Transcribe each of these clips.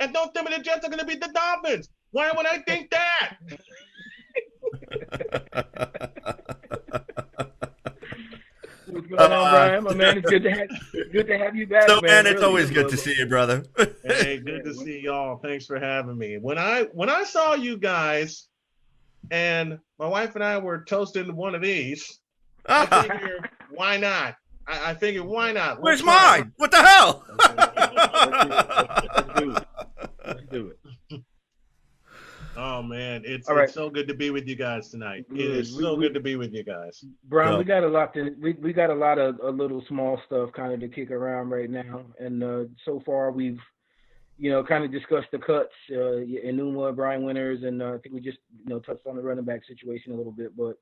And don't tell me the Jets are going to beat the Dolphins. Why would I think that? What's going on, Brian? My man, it's good to have you back, So, man, it's really, always good to see you, brother. Hey, good to see y'all. Thanks for having me. When I saw you guys, and my wife and I were toasting one of these, I figured, why not? I figured, why not? Where's mine? What the hell? Let's do it. Oh man, it's All right. so good to be with you guys tonight. It is so good to be with you guys. Brian, we got a lot of a little small stuff kind of to kick around right now, and so far we've kind of discussed the cuts, Enuma, Brian Winters, and I think we just touched on the running back situation a little bit, but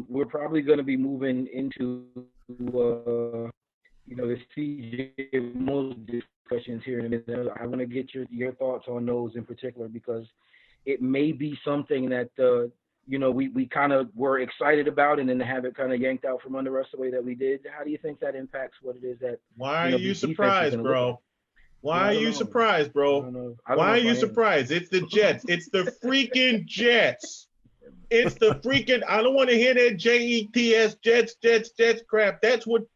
we're probably going to be moving into the CJ Mosley discussions here in a minute. I want to get your thoughts on those in particular, because it may be something that we kind of were excited about, and then to have it kind of yanked out from under us the way that we did. How do you think that impacts what it is that? Why are you surprised, bro? Why are you surprised, bro? Why are you surprised? It's the Jets. It's the freaking Jets. It's the freaking. I don't want to hear that JETS Jets crap. That's what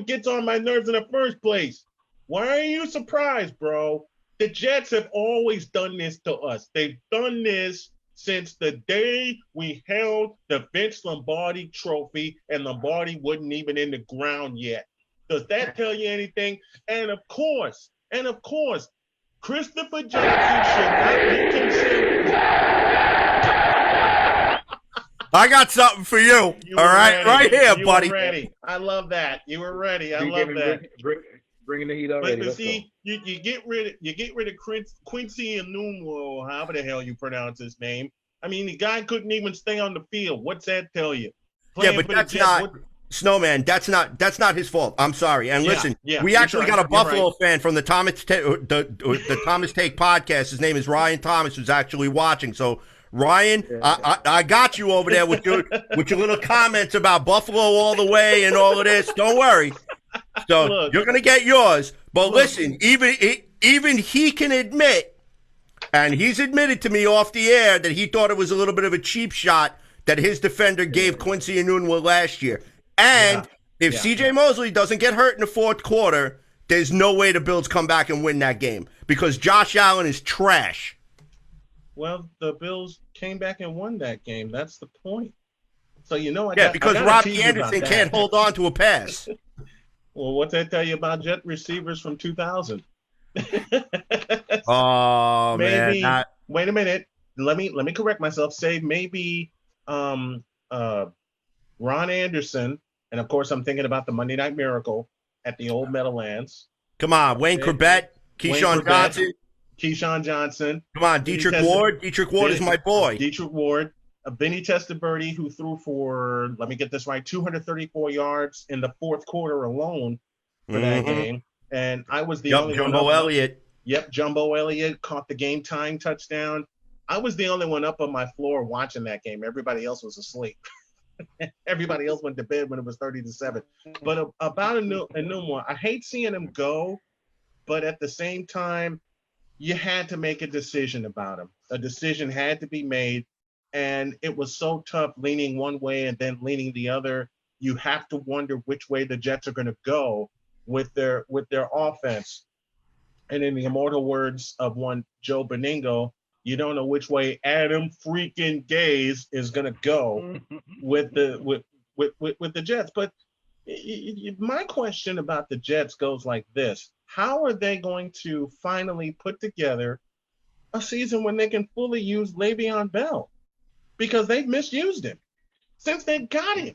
gets on my nerves in the first place. Why are you surprised, bro? The Jets have always done this to us. They've done this since the day we held the Vince Lombardi trophy, and Lombardi wasn't even in the ground yet. Does that tell you anything? And of course, Christopher Johnson should not be considered. I got something for you. All right, ready. Right here, you buddy. Were ready. I love that. You were ready. I love that. Bringing the heat already. But see, you get rid of Quincy Enuma, or however the hell you pronounce his name. I mean, the guy couldn't even stay on the field. What's that tell you? Yeah, but that's not Snowman. That's not his fault. I'm sorry. And listen, we actually got a Buffalo fan from the Thomas the Thomas Take podcast. His name is Ryan Thomas, who's actually watching. So Ryan, I got you over there with your little comments about Buffalo all the way and all of this. Don't worry. So you're gonna get yours. But listen, even he can admit, and he's admitted to me off the air, that he thought it was a little bit of a cheap shot that his defender gave Quincy Enunwa last year. And if CJ Mosley doesn't get hurt in the fourth quarter, there's no way the Bills come back and win that game, because Josh Allen is trash. Well, the Bills came back and won that game. That's the point. So because Robbie Anderson can't hold on to a pass. Well, what's that tell you about Jet receivers from 2000? Oh, maybe, man. Wait a minute. Let me correct myself. Say maybe Ron Anderson, and of course I'm thinking about the Monday Night Miracle at the old Meadowlands. Come on, Wayne Corbett, Keyshawn Johnson. Come on, Dietrich Ward. Dietrich Ward is my boy. Dietrich Ward. Vinny Testaverde, who threw for, let me get this right, 234 yards in the fourth quarter alone for that game. And I was the only one. Jumbo Elliott. Yep, Jumbo Elliott caught the game-tying touchdown. I was the only one up on my floor watching that game. Everybody else was asleep. Everybody else went to bed when it was 30-7. But about Enuma, I hate seeing him go, but at the same time, you had to make a decision about him. A decision had to be made. And it was so tough leaning one way and then leaning the other. You have to wonder which way the Jets are going to go with their offense. And in the immortal words of one Joe Beningo, you don't know which way Adam freaking Gase is going to go with the Jets. But my question about the Jets goes like this: how are they going to finally put together a season when they can fully use Le'Veon Bell? Because they've misused him since they got him.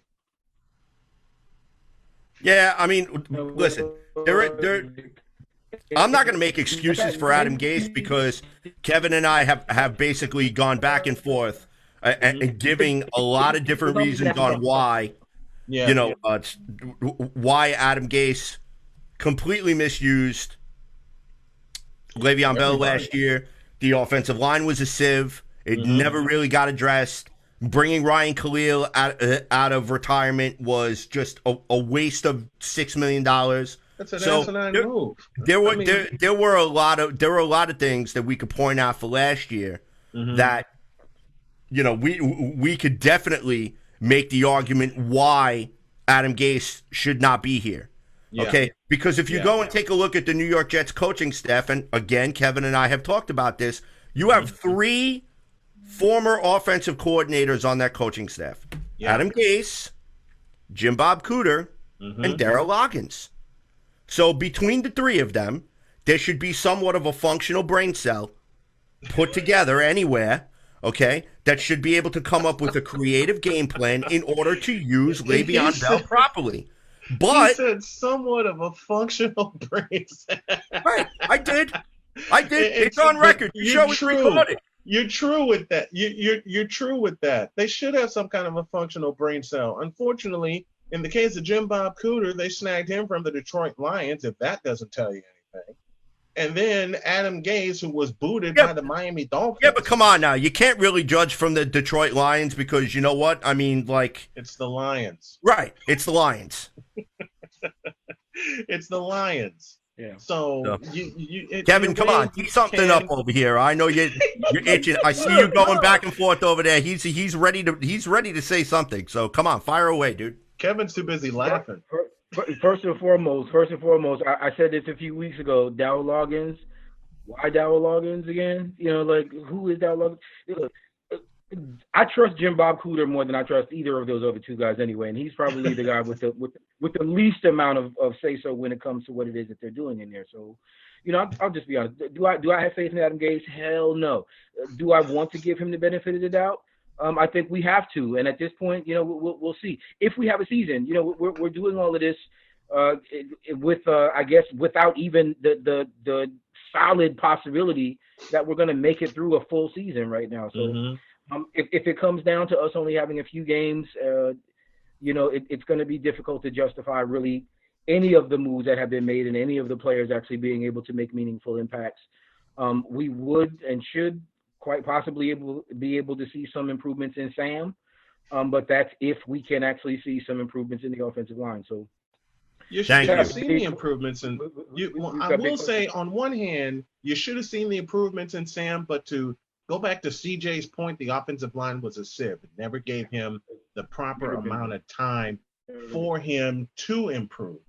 Yeah, I mean, listen, I'm not going to make excuses for Adam Gase, because Kevin and I have basically gone back and forth and giving a lot of different reasons on why, why Adam Gase completely misused Le'Veon Bell last year. The offensive line was a sieve. It never really got addressed. Bringing Ryan Khalil out of retirement was just a waste of $6 million. That's an asinine move. There were a lot of things that we could point out for last year that we could definitely make the argument why Adam Gase should not be here. Yeah. Okay, because if you go and take a look at the New York Jets coaching staff, and again, Kevin and I have talked about this, you have 3 former offensive coordinators on that coaching staff: Adam Gase, Jim Bob Cooter, and Darryl Loggins. So between the 3 of them, there should be somewhat of a functional brain cell put together anywhere, okay, that should be able to come up with a creative game plan in order to use Le'Veon Bell properly. But he said somewhat of a functional brain cell. Right, I did. It's on record. The show is recorded. You're true with that. You're true with that. They should have some kind of a functional brain cell. Unfortunately, in the case of Jim Bob Cooter, they snagged him from the Detroit Lions, if that doesn't tell you anything. And then Adam Gase, who was booted by the Miami Dolphins. Yeah, but come on now. You can't really judge from the Detroit Lions because you know what? I mean, like... It's the Lions. Right. It's the Lions. It's the Lions. Yeah. So, Kevin, come on. Tee something up over here. I know you're itching. I see you going back and forth over there. He's ready to say something. So, come on. Fire away, dude. Kevin's too busy laughing. First and foremost, I said this a few weeks ago. Darryl Loggins. Why Darryl Loggins again? Who is Darryl Loggins? I trust Jim Bob Cooter more than I trust either of those other 2 guys anyway, and he's probably the guy with the least amount of say so when it comes to what it is that they're doing in there. So, I'll just be honest. Do I have faith in Adam Gase? Hell no. Do I want to give him the benefit of the doubt? I think we have to, and at this point, we'll see if we have a season. We're doing all of this with I guess without even the solid possibility that we're going to make it through a full season right now. So if it comes down to us only having a few games, it's going to be difficult to justify really any of the moves that have been made and any of the players actually being able to make meaningful impacts. We would and should quite possibly be able to see some improvements in Sam, but that's if we can actually see some improvements in the offensive line. So you should have seen the improvements, and I will say on one hand, you should have seen the improvements in Sam, but to go back to CJ's point, the offensive line was a sieve. It never gave him the proper amount of time for him to improve.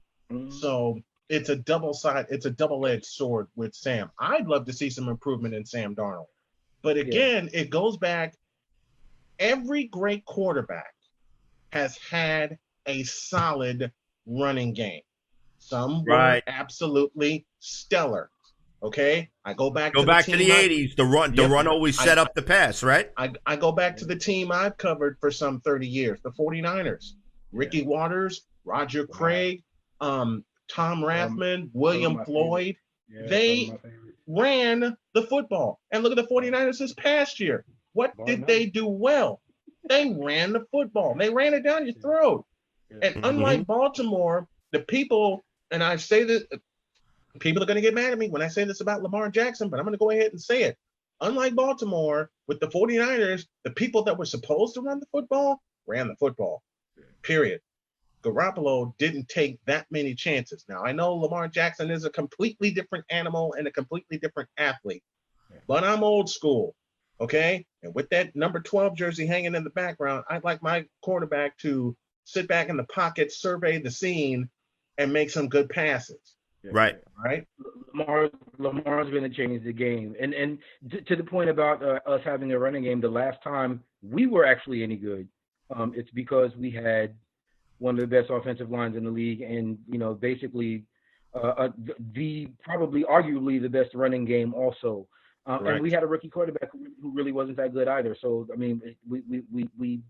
So it's a double-edged sword with Sam. I'd love to see some improvement in Sam Darnold. But again, it goes back. Every great quarterback has had a solid running game. Some were absolutely stellar. Okay, I go back to the 80s. The run always set up the pass, right? I go back to the team I've covered for some 30 years, the 49ers. Ricky Waters, Roger Craig, Tom Rathman, William Floyd. They ran the football. And look at the 49ers this past year. What did they do well? They ran the football. They ran it down your throat. And unlike Baltimore, the people, and I say this, people are going to get mad at me when I say this about Lamar Jackson, but I'm going to go ahead and say it. Unlike Baltimore, with the 49ers, the people that were supposed to run the football ran the football, period. Garoppolo didn't take that many chances. Now, I know Lamar Jackson is a completely different animal and a completely different athlete, but I'm old school, okay? And with that number 12 jersey hanging in the background, I'd like my quarterback to sit back in the pocket, survey the scene, and make some good passes. Right. Lamar's going to change the game. And to the point about us having a running game, the last time we were actually any good, it's because we had one of the best offensive lines in the league, and basically probably arguably the best running game also. And we had a rookie quarterback who really wasn't that good either. So I mean, we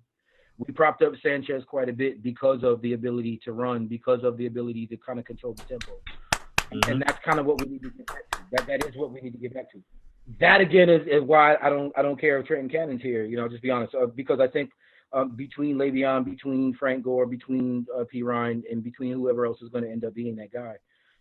propped up Sanchez quite a bit because of the ability to run, because of the ability to kind of control the tempo. And that's kind of what we need to get back to. That is what we need to get back to. That again is why I don't care if Trenton Cannon's here. Just be honest, because I think between Le'Veon, between Frank Gore, between P. Ryan, and between whoever else is going to end up being that guy,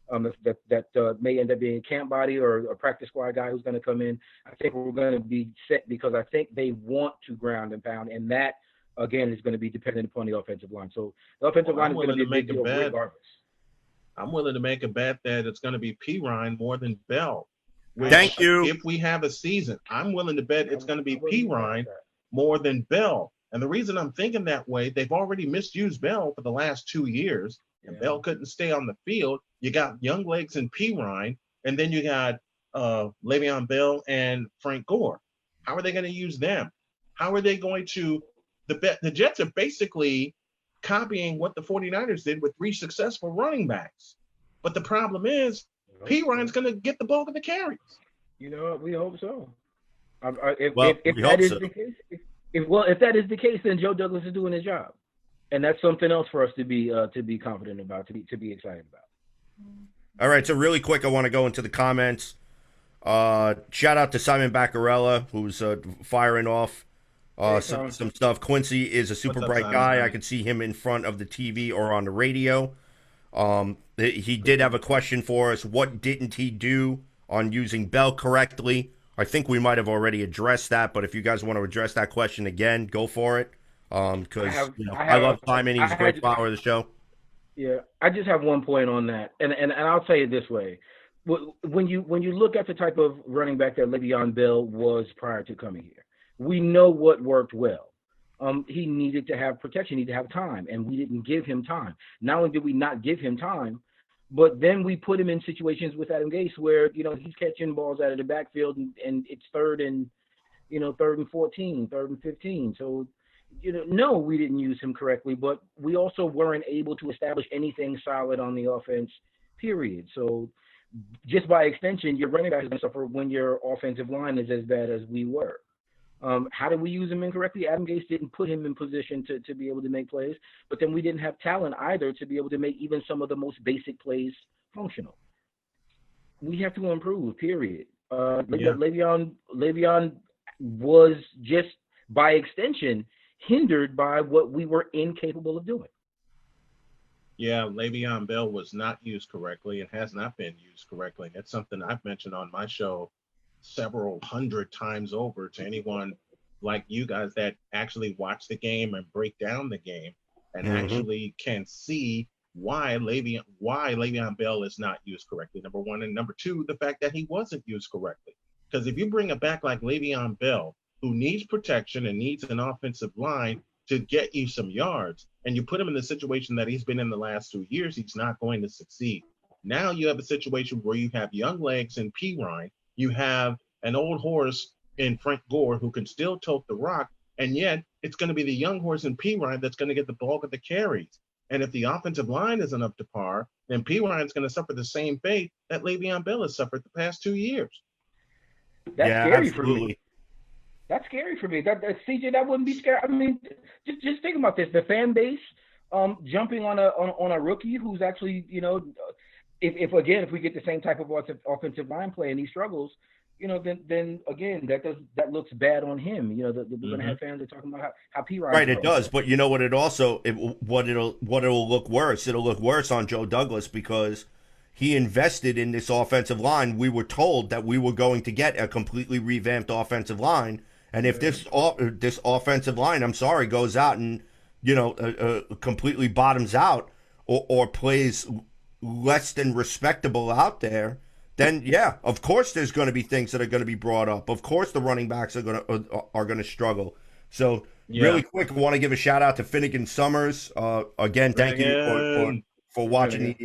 that may end up being a camp body or a practice squad guy who's going to come in. I think we're going to be set because I think they want to ground and pound, and that again is going to be dependent upon the offensive line. So the offensive line is going to be a big deal regardless. I'm willing to make a bet that it's going to be Perine more than Bell. Thank you. If we have a season, I'm willing to bet it's going to be Perine more than Bell. And the reason I'm thinking that way, they've already misused Bell for the last 2 years, and Bell couldn't stay on the field. You got young legs in Perine, and then you got Le'Veon Bell and Frank Gore. How are they going to use them? How are they going to the Jets are basically copying what the 49ers did with 3 successful running backs. But the problem is Perine's going to get the bulk of the carries. You know what? We hope so. If that is the case, then Joe Douglas is doing his job, and that's something else for us to be confident about, to be excited about. All right, so really quick, I want to go into the comments. Shout out to Simon Baccarella, who's firing off some stuff. Quincy is a super bright guy. I could see him in front of the TV or on the radio. He did have a question for us. What didn't he do on using Bell correctly? I think we might have already addressed that, but if you guys want to address that question again, go for it. Because I love Simon. He's a great follower of the show. Yeah, I just have one point on that, and I'll say it this way: when you look at the type of running back that Le'Veon Bell was prior to coming here, we know what worked well. He needed to have protection, he needed to have time, and we didn't give him time. Not only did we not give him time, but then we put him in situations with Adam Gase where he's catching balls out of the backfield and it's third and 14, third and 15. So. No, we didn't use him correctly, but we also weren't able to establish anything solid on the offense, period. So just by extension, your running back is going to suffer when your offensive line is as bad as we were. How did we use him incorrectly? Adam Gase didn't put him in position to be able to make plays, but then we didn't have talent either to be able to make even some of the most basic plays functional. We have to improve, period. Le'Veon was just, by extension, hindered by what we were incapable of doing. Yeah, Le'Veon Bell was not used correctly and has not been used correctly. That's something I've mentioned on my show several hundred times over to anyone like you guys that actually watch the game and break down the game and actually can see why Le'Veon Bell is not used correctly, number one. And number two, the fact that he wasn't used correctly. Because if you bring a back like Le'Veon Bell, who needs protection and needs an offensive line to get you some yards, and you put him in the situation that he's been in the last 2 years, he's not going to succeed. Now you have a situation where you have young legs in Perine, you have an old horse in Frank Gore who can still tote the rock, and yet it's going to be the young horse in Perine that's going to get the bulk of the carries. And if the offensive line isn't up to par, then Perine's going to suffer the same fate that Le'Veon Bell has suffered the past 2 years. That's scary for me. That's scary for me. That CJ, that wouldn't be scary. I mean, just think about this: the fan base jumping on a rookie who's actually, if we get the same type of offensive line play and he struggles, then again that looks bad on him. We're going to have fans that are talking about how Perine. Right, it does. But you know what? It'll look worse. It'll look worse on Joe Douglas because he invested in this offensive line. We were told that we were going to get a completely revamped offensive line. And if this offensive line, I'm sorry, goes out and, completely bottoms out or plays less than respectable out there, then, yeah, of course there's going to be things that are going to be brought up. Of course the running backs are going to struggle. So really quick, I want to give a shout out to Finnegan Summers. Again, thank you for watching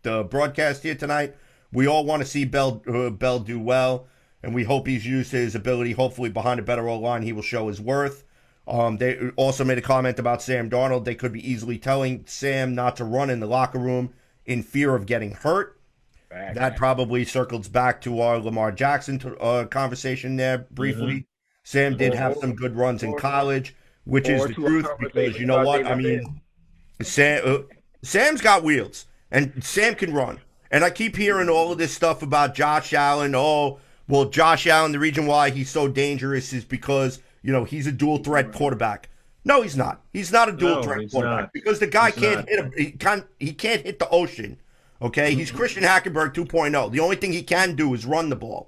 the broadcast here tonight. We all want to see Bell do well. And we hope he's used his ability. Hopefully, behind a better O-line, he will show his worth. They also made a comment about Sam Darnold. They could be easily telling Sam not to run in the locker room in fear of getting hurt. That probably circles back to our Lamar Jackson conversation there briefly. Sam did have some good runs in college, which is the truth. Because you know what? I mean, Sam's got wheels, and Sam can run. And I keep hearing all of this stuff about Josh Allen. Well, Josh Allen, the reason why he's so dangerous is because, he's a dual threat quarterback. No, he's not. He's not a dual threat quarterback because the guy can't hit he can't hit the ocean. Okay? He's Christian Hackenberg 2.0. The only thing he can do is run the ball.